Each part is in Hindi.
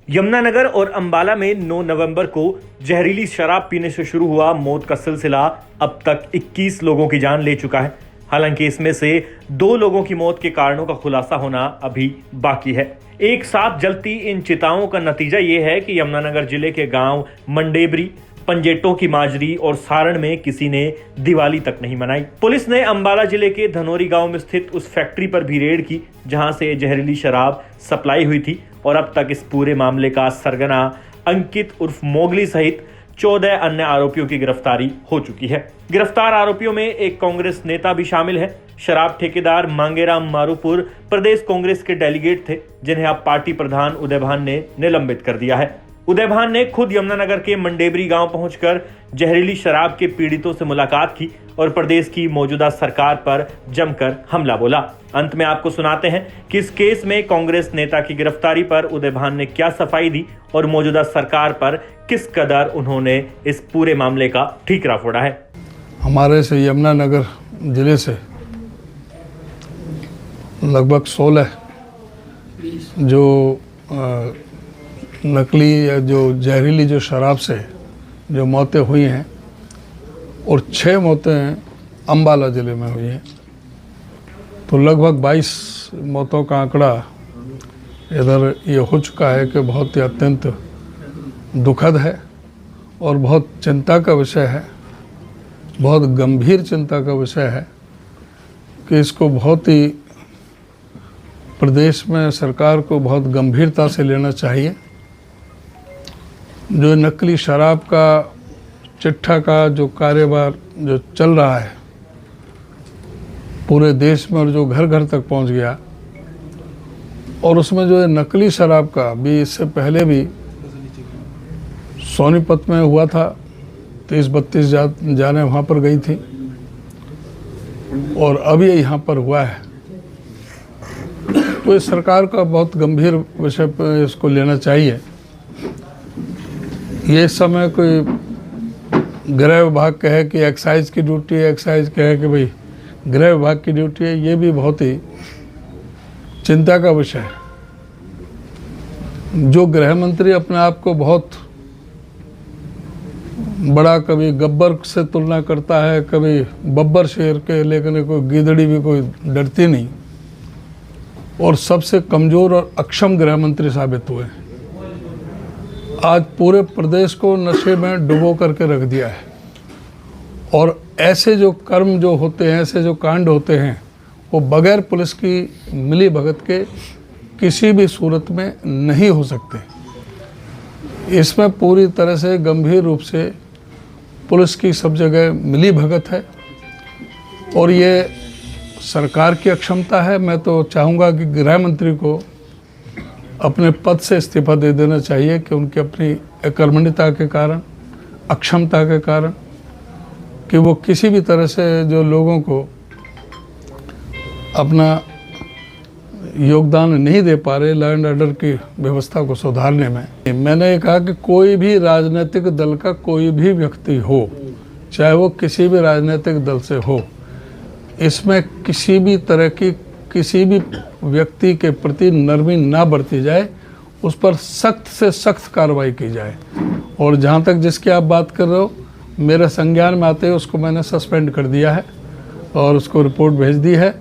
यमुनानगर और अंबाला में 9 नवंबर को जहरीली शराब पीने से शुरू हुआ मौत का सिलसिला अब तक 21 लोगों की जान ले चुका है। हालांकि इसमें से 2 लोगों की मौत के कारणों का खुलासा होना अभी बाकी है। एक साथ जलती इन चिताओं का नतीजा ये है कि यमुनानगर जिले के गांव मंडेबरी, पंजेटों की माजरी और सारण में किसी ने दिवाली तक नहीं मनाई। पुलिस ने अंबाला जिले के धनोरी गांव में स्थित उस फैक्ट्री पर भी रेड की जहां से जहरीली शराब सप्लाई हुई थी और अब तक इस पूरे मामले का सरगना अंकित उर्फ मोगली सहित 14 अन्य आरोपियों की गिरफ्तारी हो चुकी है। गिरफ्तार आरोपियों में एक कांग्रेस नेता भी शामिल है। शराब ठेकेदार मांगेराम मारूपुर प्रदेश कांग्रेस के डेलीगेट थे, जिन्हें अब पार्टी प्रधान उदय भान ने निलंबित कर दिया है। उदय भान ने खुद यमुनानगर के मंडेबरी गांव पहुंचकर जहरीली शराब के पीड़ितों से मुलाकात की और प्रदेश की मौजूदा सरकार पर जमकर हमला बोला। अंत में आपको सुनाते हैं कि इस केस में कांग्रेस नेता की गिरफ्तारी पर उदय भान ने क्या सफाई दी और मौजूदा सरकार पर किस कदर उन्होंने इस पूरे मामले का ठीकरा फोड़ा है। हमारे से यमुनानगर जिले से लगभग 16 जो नकली या जो जहरीली जो शराब से जो मौतें हुई हैं और 6 मौतें अंबाला ज़िले में हुई हैं, तो लगभग 22 मौतों का आंकड़ा इधर ये हो चुका है कि बहुत ही अत्यंत दुखद है और बहुत चिंता का विषय है, बहुत गंभीर चिंता का विषय है कि इसको बहुत ही प्रदेश में सरकार को बहुत गंभीरता से लेना चाहिए। जो नकली शराब का चिट्ठा का जो कारोबार जो चल रहा है पूरे देश में और जो घर घर तक पहुंच गया, और उसमें जो है नकली शराब का भी इससे पहले भी सोनीपत में हुआ था, 30-32 जाने वहाँ पर गई थी और अब ये यहाँ पर हुआ है। तो इस सरकार का बहुत गंभीर विषय पर इसको लेना चाहिए। ये समय कोई गृह विभाग कहे कि एक्साइज की ड्यूटी है, एक्साइज कहे कि भाई गृह विभाग की ड्यूटी है, ये भी बहुत ही चिंता का विषय है। जो गृह मंत्री अपने आप को बहुत बड़ा कभी गब्बर से तुलना करता है, कभी बब्बर शेर के, लेकिन कोई गीदड़ी भी कोई डरती नहीं और सबसे कमज़ोर और अक्षम गृह मंत्री साबित हुए। आज पूरे प्रदेश को नशे में डुबो करके रख दिया है और ऐसे जो कर्म जो होते हैं, ऐसे जो कांड होते हैं, वो बगैर पुलिस की मिली भगत के किसी भी सूरत में नहीं हो सकते। इसमें पूरी तरह से गंभीर रूप से पुलिस की सब जगह मिली भगत है और ये सरकार की अक्षमता है। मैं तो चाहूँगा कि गृह मंत्री को अपने पद से इस्तीफा दे देना चाहिए कि उनकी अपनी अकर्मण्यता के कारण, अक्षमता के कारण, कि वो किसी भी तरह से जो लोगों को अपना योगदान नहीं दे पा रहे लॉ एंड ऑर्डर की व्यवस्था को सुधारने में। मैंने कहा कि कोई भी राजनीतिक दल का कोई भी व्यक्ति हो, चाहे वो किसी भी राजनीतिक दल से हो, इसमें किसी भी तरह की किसी भी व्यक्ति के प्रति नरमी ना बरती जाए, उस पर सख्त से सख्त कार्रवाई की जाए। और जहाँ तक जिसकी आप बात कर रहे हो, मेरे संज्ञान में आते ही उसको मैंने सस्पेंड कर दिया है और उसको रिपोर्ट भेज दी है।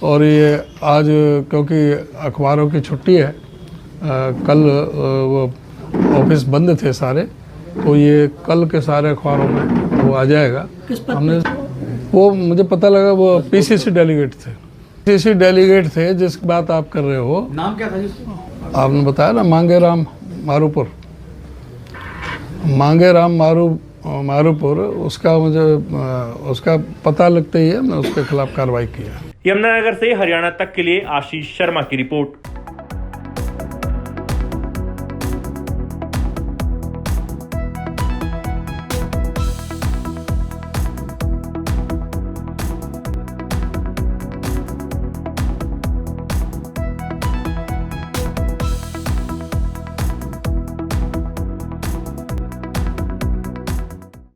और ये आज क्योंकि अखबारों की छुट्टी है, कल वो ऑफिस बंद थे सारे, तो ये कल के सारे अखबारों में वो आ जाएगा। हमने वो मुझे पता लगा वो पीसीसी डेलीगेट थे, पीसीसी डेलीगेट थे जिसकी बात आप कर रहे हो। नाम क्या था जिसका? आपने बताया ना, मांगेराम मारूपुर, मांगेराम मारूपुर, उसका मुझे उसका पता लगते ही है मैं उसके खिलाफ कार्रवाई किया। यमुनानगर से हरियाणा तक के लिए आशीष शर्मा की रिपोर्ट।